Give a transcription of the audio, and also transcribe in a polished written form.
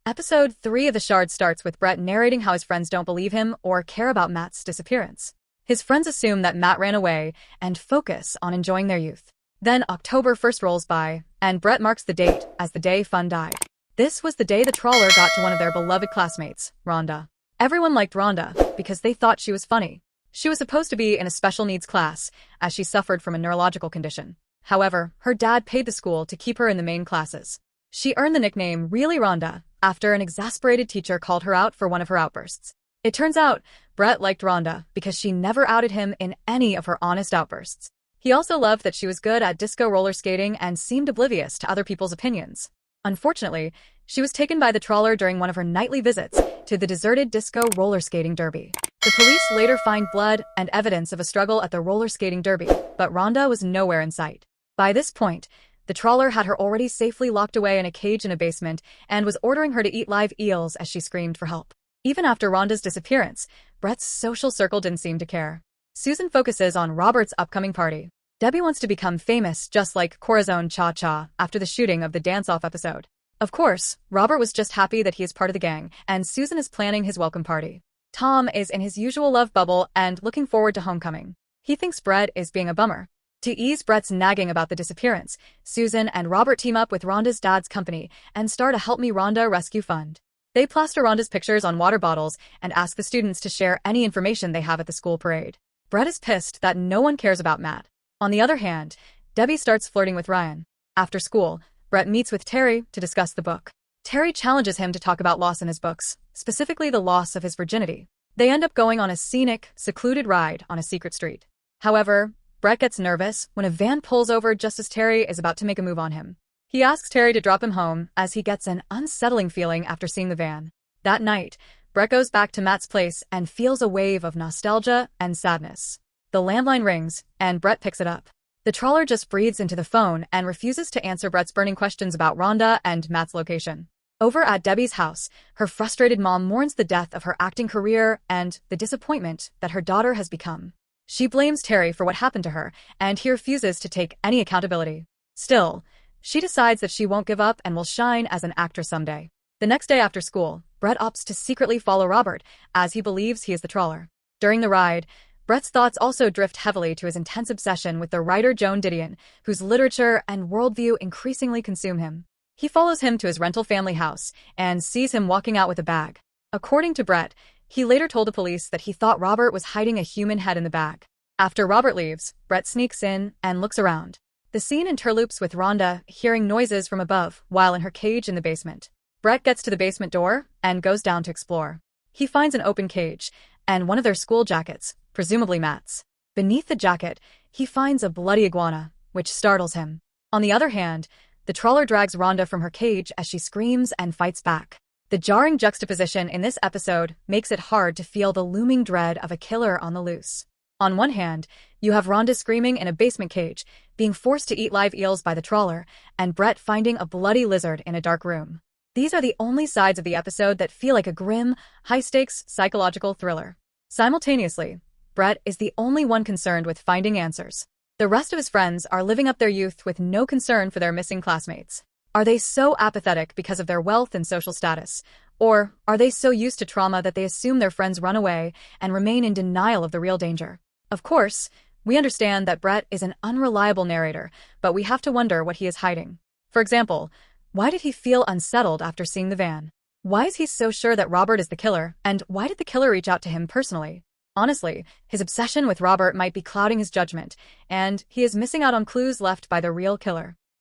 Episode 3 of the Shards starts with Bret narrating how his friends don't believe him or care about Matt's disappearance. His friends assume that Matt ran away and focus on enjoying their youth. Then October 1st rolls by, and Bret marks the date as the day fun died. This was the day the Trawler got to one of their beloved classmates, Rhonda. Everyone liked Rhonda because they thought she was funny. She was supposed to be in a special needs class, as she suffered from a neurological condition. However, her dad paid the school to keep her in the main classes. She earned the nickname Really Rhonda after an exasperated teacher called her out for one of her outbursts. It turns out, Bret liked Rhonda because she never outed him in any of her honest outbursts. He also loved that she was good at disco roller skating and seemed oblivious to other people's opinions. Unfortunately, she was taken by the Trawler during one of her nightly visits to the deserted disco roller skating derby. The police later find blood and evidence of a struggle at the roller skating derby, but Rhonda was nowhere in sight. By this point, the Trawler had her already safely locked away in a cage in a basement and was ordering her to eat live eels as she screamed for help. Even after Rhonda's disappearance, Bret's social circle didn't seem to care. Susan focuses on Robert's upcoming party. Debbie wants to become famous just like Corazon Cha-Cha after the shooting of the dance-off episode. Of course, Robert was just happy that he is part of the gang, and Susan is planning his welcome party. Tom is in his usual love bubble and looking forward to homecoming. He thinks Bret is being a bummer. To ease Bret's nagging about the disappearance, Susan and Robert team up with Rhonda's dad's company and start a Help Me Rhonda rescue fund. They plaster Rhonda's pictures on water bottles and ask the students to share any information they have at the school parade. Bret is pissed that no one cares about Matt. On the other hand, Debbie starts flirting with Ryan. After school, Bret meets with Terry to discuss the book. Terry challenges him to talk about loss in his books, specifically the loss of his virginity. They end up going on a scenic, secluded ride on a secret street. However, Bret gets nervous when a van pulls over just as Terry is about to make a move on him. He asks Terry to drop him home as he gets an unsettling feeling after seeing the van. That night, Bret goes back to Matt's place and feels a wave of nostalgia and sadness. The landline rings, and Bret picks it up. The Trawler just breathes into the phone and refuses to answer Bret's burning questions about Rhonda and Matt's location. Over at Debbie's house, her frustrated mom mourns the death of her acting career and the disappointment that her daughter has become. She blames Terry for what happened to her, and he refuses to take any accountability. Still, she decides that she won't give up and will shine as an actress someday. The next day after school, Bret opts to secretly follow Robert, as he believes he is the Trawler. During the ride, Bret's thoughts also drift heavily to his intense obsession with the writer Joan Didion, whose literature and worldview increasingly consume him. He follows him to his rental family house and sees him walking out with a bag. According to Bret, he later told the police that he thought Robert was hiding a human head in the bag. After Robert leaves, Bret sneaks in and looks around. The scene interloops with Rhonda hearing noises from above while in her cage in the basement. Bret gets to the basement door and goes down to explore. He finds an open cage and one of their school jackets, presumably Matt's. Beneath the jacket, he finds a bloody iguana, which startles him. On the other hand, the Trawler drags Rhonda from her cage as she screams and fights back. The jarring juxtaposition in this episode makes it hard to feel the looming dread of a killer on the loose. On one hand, you have Rhonda screaming in a basement cage, being forced to eat live eels by the Trawler, and Bret finding a bloody lizard in a dark room. These are the only sides of the episode that feel like a grim, high-stakes psychological thriller. Simultaneously, Bret is the only one concerned with finding answers. The rest of his friends are living up their youth with no concern for their missing classmates. Are they so apathetic because of their wealth and social status? Or are they so used to trauma that they assume their friends run away and remain in denial of the real danger? Of course, we understand that Bret is an unreliable narrator, but we have to wonder what he is hiding. For example, why did he feel unsettled after seeing the van? Why is he so sure that Robert is the killer, and why did the killer reach out to him personally? Honestly, his obsession with Robert might be clouding his judgment, and he is missing out on clues left by the real killer.